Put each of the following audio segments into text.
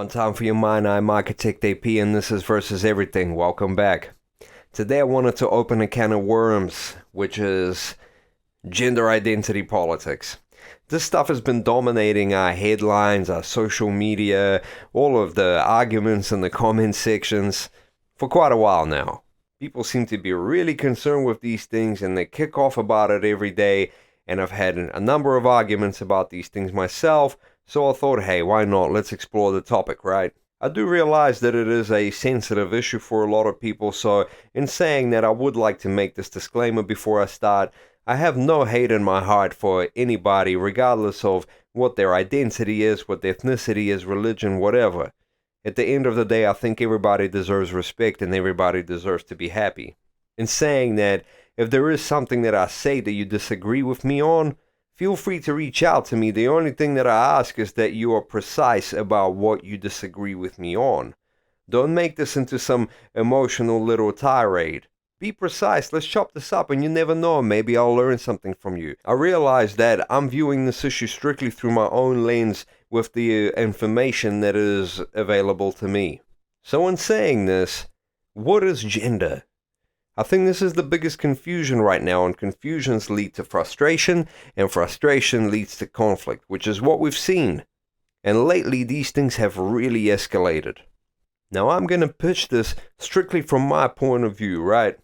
One time for your mind, I'm Architect AP, and this is Versus Everything. Welcome back. Today I wanted to open a can of worms, which is gender identity politics. This stuff has been dominating our headlines, our social media, all of the arguments in the comment sections for quite a while now. People seem to be really concerned with these things and they kick off about it every day, and I've had a number of arguments about these things myself, so I thought, hey, why not? Let's explore the topic, right? I do realize that it is a sensitive issue for a lot of people, so in saying that, I would like to make this disclaimer before I start. I have no hate in my heart for anybody, regardless of what their identity is, what their ethnicity is, religion, whatever. At the end of the day, I think everybody deserves respect and everybody deserves to be happy. In saying that, if there is something that I say that you disagree with me on, feel free to reach out to me. The only thing that I ask is that you are precise about what you disagree with me on. Don't make this into some emotional little tirade. Be precise, let's chop this up, and you never know, maybe I'll learn something from you. I realize that I'm viewing this issue strictly through my own lens with the information that is available to me. So in saying this, what is gender? I think this is the biggest confusion right now, and confusions lead to frustration, and frustration leads to conflict, which is what we've seen. And lately, these things have really escalated. Now, I'm going to pitch this strictly from my point of view, right?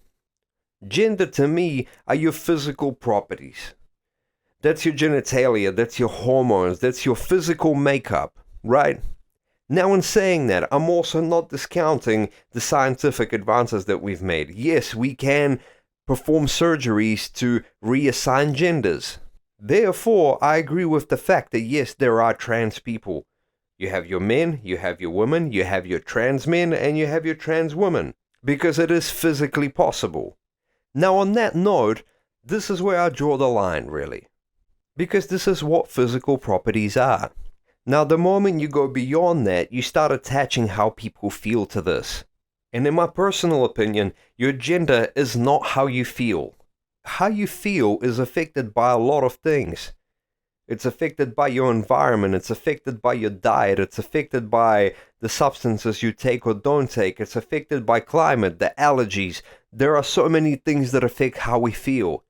Gender, to me, are your physical properties. That's your genitalia, that's your hormones, that's your physical makeup, right? Now, in saying that, I'm also not discounting the scientific advances that we've made. Yes, we can perform surgeries to reassign genders. Therefore, I agree with the fact that yes, there are trans people. You have your men, you have your women, you have your trans men, and you have your trans women, because it is physically possible. Now, on that note, this is where I draw the line, really. Because this is what physical properties are. Now, the moment you go beyond that, you start attaching how people feel to this. And in my personal opinion, your gender is not how you feel. How you feel is affected by a lot of things. It's affected by your environment, it's affected by your diet, it's affected by the substances you take or don't take, it's affected by climate, the allergies. There are so many things that affect how we feel.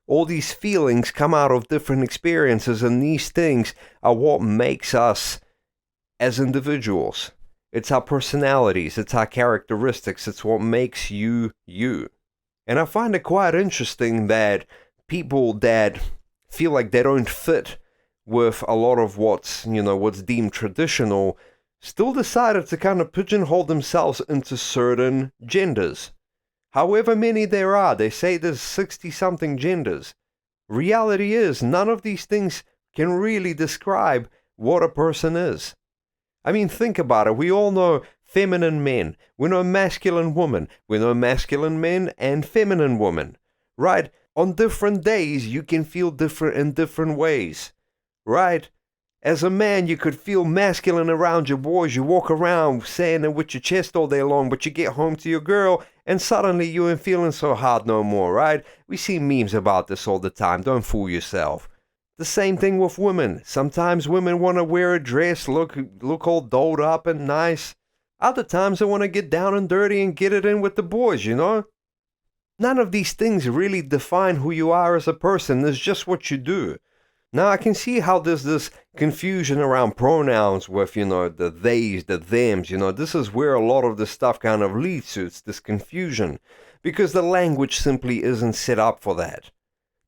All these feelings come out of different experiences, and these things are what makes us as individuals. It's our personalities, it's our characteristics, it's what makes you, you. And I find it quite interesting that people that feel like they don't fit with a lot of what's deemed traditional still decided to kind of pigeonhole themselves into certain genders. However many there are, they say there's 60-something genders. Reality is, none of these things can really describe what a person is. I mean, think about it. We all know feminine men. We know masculine women. We know masculine men and feminine women. Right? On different days, you can feel different in different ways. Right? As a man, you could feel masculine around your boys. You walk around saying it with your chest all day long, but you get home to your girl, and suddenly you ain't feeling so hard no more, right? We see memes about this all the time. Don't fool yourself. The same thing with women. Sometimes women want to wear a dress, look all dolled up and nice. Other times they want to get down and dirty and get it in with the boys, you know? None of these things really define who you are as a person. It's just what you do. Now, I can see how there's this confusion around pronouns with, the theys, the thems, this is where a lot of this stuff kind of leads to. It's this confusion, because the language simply isn't set up for that.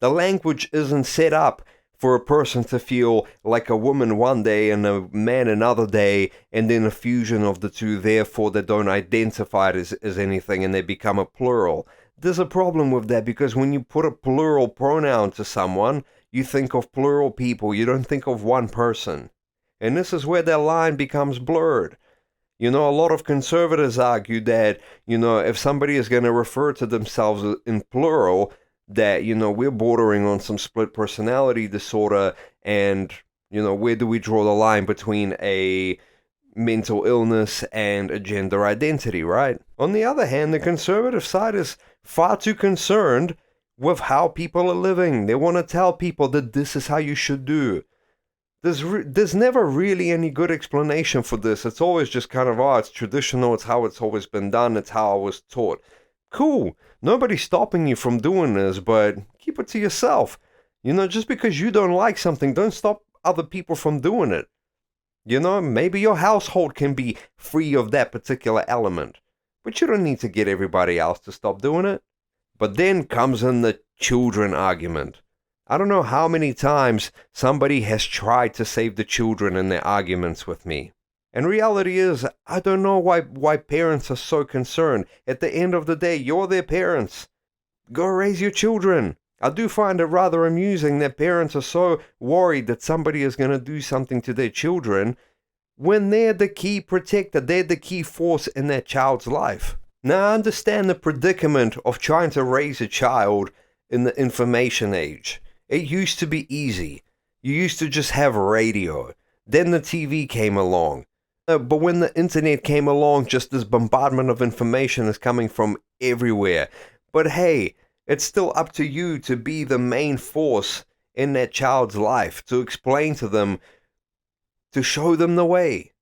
The language isn't set up for a person to feel like a woman one day and a man another day, and then a fusion of the two, therefore they don't identify as anything and they become a plural. There's a problem with that, because when you put a plural pronoun to someone, you think of plural people, you don't think of one person. And this is where that line becomes blurred. A lot of conservatives argue that, if somebody is going to refer to themselves in plural, that, we're bordering on some split personality disorder, and, where do we draw the line between a mental illness and a gender identity, right? On the other hand, the conservative side is far too concerned with how people are living. They want to tell people that this is how you should do. There's never really any good explanation for this. It's always just kind of, oh, it's traditional, it's how it's always been done, it's how I was taught. Cool. Nobody's stopping you from doing this, but keep it to yourself. Just because you don't like something, don't stop other people from doing it. Maybe your household can be free of that particular element, but you don't need to get everybody else to stop doing it. But then comes in the children argument. I don't know how many times somebody has tried to save the children in their arguments with me. And reality is, I don't know why parents are so concerned. At the end of the day, you're their parents. Go raise your children. I do find it rather amusing that parents are so worried that somebody is going to do something to their children when they're the key protector, they're the key force in that child's life. Now, I understand the predicament of trying to raise a child in the information age. It used to be easy. You used to just have radio. Then the TV came along. But when the internet came along, just this bombardment of information is coming from everywhere. But hey, it's still up to you to be the main force in that child's life, to explain to them, to show them the way.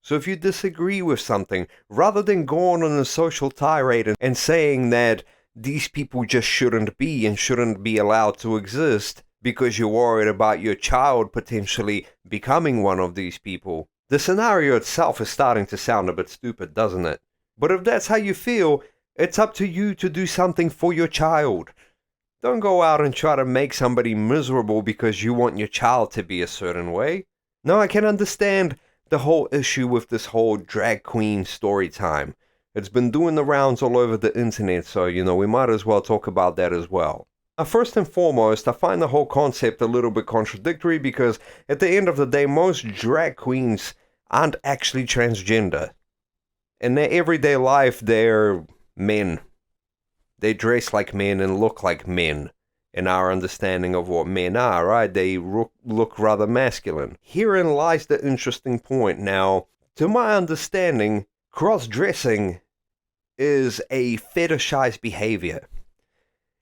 So if you disagree with something, rather than going on a social tirade and saying that these people just shouldn't be and shouldn't be allowed to exist because you're worried about your child potentially becoming one of these people, the scenario itself is starting to sound a bit stupid, doesn't it? But if that's how you feel, it's up to you to do something for your child. Don't go out and try to make somebody miserable because you want your child to be a certain way. Now, I can understand the whole issue with this whole drag queen story time. It's been doing the rounds all over the internet, so, we might as well talk about that as well. Now, first and foremost, I find the whole concept a little bit contradictory because at the end of the day, most drag queens aren't actually transgender. In their everyday life, they're men. They dress like men and look like men in our understanding of what men are, right? They look rather masculine. Herein lies the interesting point. Now, to my understanding, cross-dressing is a fetishized behavior.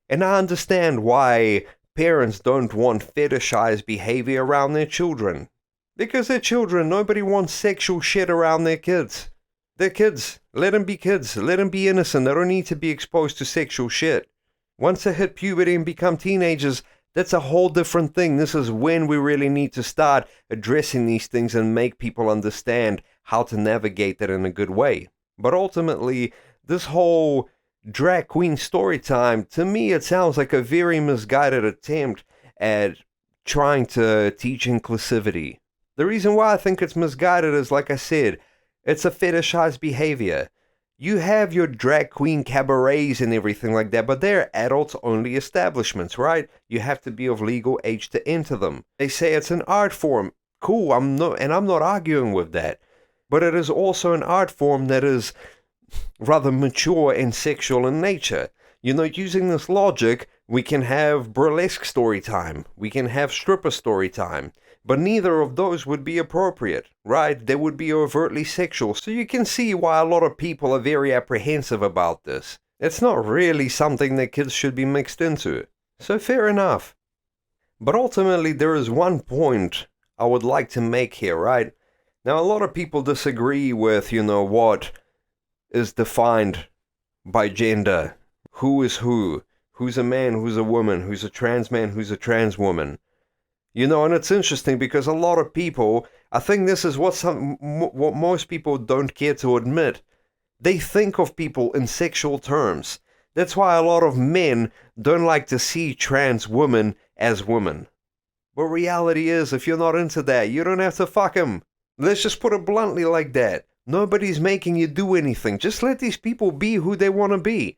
And I understand why parents don't want fetishized behavior around their children. Because they're children, nobody wants sexual shit around their kids. They're kids. Let them be kids. Let them be innocent. They don't need to be exposed to sexual shit. Once they hit puberty and become teenagers, that's a whole different thing. This is when we really need to start addressing these things and make people understand how to navigate that in a good way. But ultimately, this whole drag queen story time, to me, it sounds like a very misguided attempt at trying to teach inclusivity. The reason why I think it's misguided is, like I said, it's a fetishized behavior. You have your drag queen cabarets and everything like that, but they're adults-only establishments, right? You have to be of legal age to enter them. They say it's an art form. Cool, I'm not arguing with that. But it is also an art form that is rather mature and sexual in nature. Using this logic, we can have burlesque story time. We can have stripper story time. But neither of those would be appropriate, right? They would be overtly sexual. So you can see why a lot of people are very apprehensive about this. It's not really something that kids should be mixed into. So fair enough. But ultimately, there is one point I would like to make here, right? Now, a lot of people disagree with, what is defined by gender. Who is who? Who's a man? Who's a woman? Who's a trans man? Who's a trans woman? And it's interesting because a lot of people, I think this is what most people don't care to admit. They think of people in sexual terms. That's why a lot of men don't like to see trans women as women. But reality is, if you're not into that, you don't have to fuck them. Let's just put it bluntly like that. Nobody's making you do anything. Just let these people be who they want to be.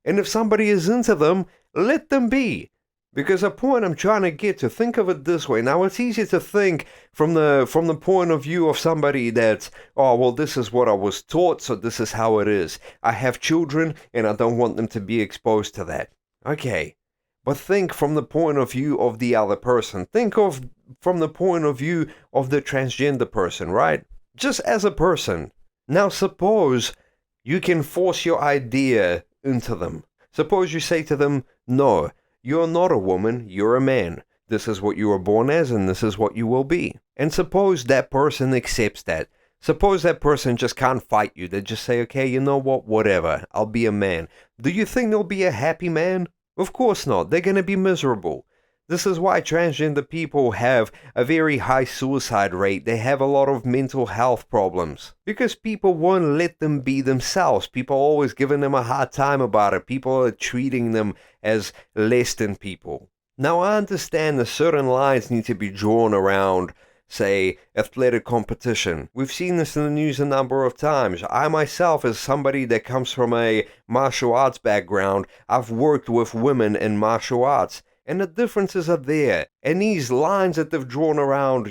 And if somebody is into them, let them be. Because the point I'm trying to get to, think of it this way. Now, it's easy to think from the point of view of somebody that's, oh, well, this is what I was taught, so this is how it is. I have children, and I don't want them to be exposed to that. Okay. But think from the point of view of the other person. Think from the point of view of the transgender person, right? Just as a person. Now, suppose you can force your idea into them. Suppose you say to them, no, you're not a woman, you're a man. This is what you were born as, and this is what you will be. And suppose that person accepts that. Suppose that person just can't fight you. They just say, okay, you know what, whatever, I'll be a man. Do you think they'll be a happy man? Of course not. They're going to be miserable. This is why transgender people have a very high suicide rate. They have a lot of mental health problems. Because people won't let them be themselves. People are always giving them a hard time about it. People are treating them as less than people. Now, I understand that certain lines need to be drawn around, say, athletic competition. We've seen this in the news a number of times. I myself, as somebody that comes from a martial arts background, I've worked with women in martial arts. And the differences are there. And these lines that they've drawn around,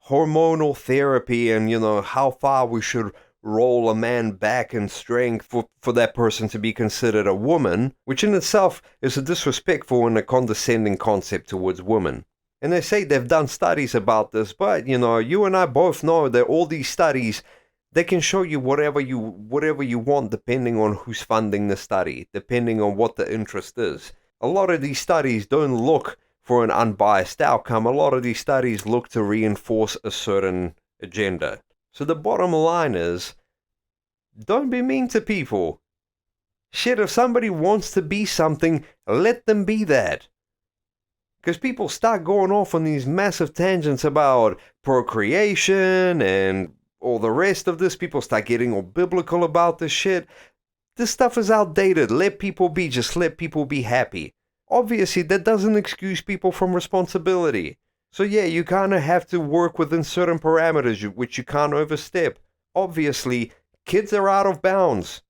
hormonal therapy and, how far we should roll a man back in strength for that person to be considered a woman, which in itself is a disrespectful and a condescending concept towards women. And they say they've done studies about this, but, you and I both know that all these studies, they can show you whatever you want depending on who's funding the study, depending on what the interest is. A lot of these studies don't look for an unbiased outcome. A lot of these studies look to reinforce a certain agenda. So the bottom line is, don't be mean to people. Shit, if somebody wants to be something, let them be that. Because people start going off on these massive tangents about procreation and all the rest of this. People start getting all biblical about this shit. This stuff is outdated. Let people be. Just let people be happy. Obviously, that doesn't excuse people from responsibility. So yeah, you kind of have to work within certain parameters which you can't overstep. Obviously, kids are out of bounds.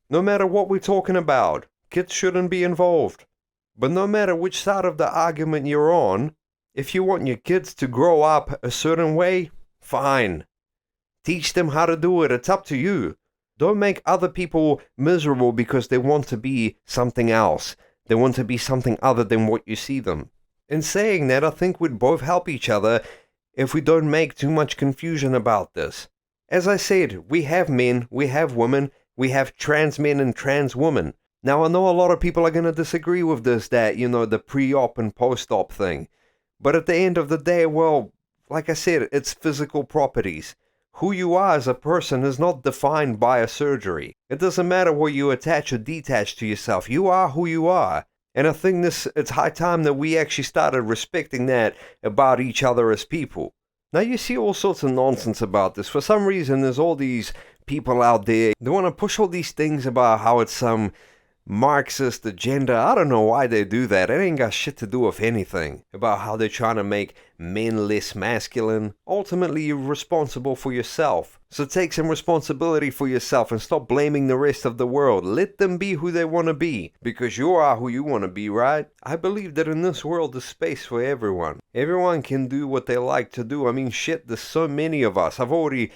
No matter what we're talking about, kids shouldn't be involved. But no matter which side of the argument you're on, if you want your kids to grow up a certain way, fine. Teach them how to do it. It's up to you. Don't make other people miserable because they want to be something else. They want to be something other than what you see them. In saying that, I think we'd both help each other if we don't make too much confusion about this. As I said, we have men, we have women, we have trans men and trans women. Now, I know a lot of people are going to disagree with this, that, the pre-op and post-op thing. But at the end of the day, well, like I said, it's physical properties. Who you are as a person is not defined by a surgery. It doesn't matter what you attach or detach to yourself. You are who you are. And I think it's high time that we actually started respecting that about each other as people. Now you see all sorts of nonsense about this. For some reason, there's all these people out there. They want to push all these things about how it's some Marxist agenda. I don't know why they do that. It ain't got shit to do with anything. About how they're trying to make men less masculine. Ultimately, you're responsible for yourself. So take some responsibility for yourself and stop blaming the rest of the world. Let them be who they want to be. Because you are who you want to be, right? I believe that in this world there's space for everyone. Everyone can do what they like to do. I mean, shit, there's so many of us. I've already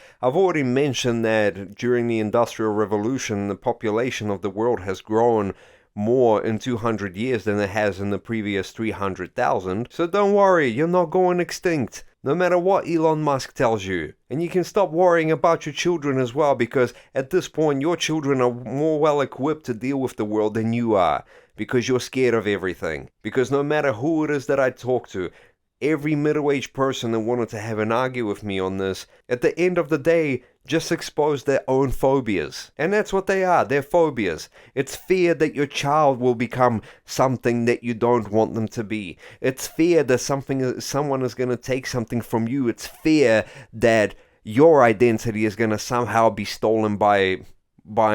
mentioned that during the Industrial Revolution, the population of the world has grown more in 200 years than it has in the previous 300,000. So don't worry, you're not going extinct. No matter what Elon Musk tells you. And you can stop worrying about your children as well, because at this point your children are more well equipped to deal with the world than you are. Because you're scared of everything. Because no matter who it is that I talk to, every middle-aged person that wanted to have an argue with me on this, at the end of the day, just expose their own phobias. And that's what they are, they're phobias. It's fear that your child will become something that you don't want them to be. It's fear that someone is going to take something from you. It's fear that your identity is going to somehow be stolen by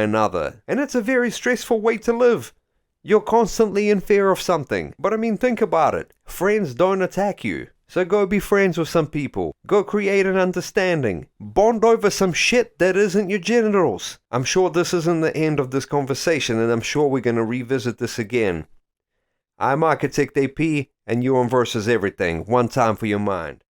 another. And it's a very stressful way to live. You're constantly in fear of something. But I mean, think about it. Friends don't attack you. So go be friends with some people. Go create an understanding. Bond over some shit that isn't your genitals. I'm sure this isn't the end of this conversation, and I'm sure we're going to revisit this again. I'm Architect AP, and you're on Versus Everything. One time for your mind.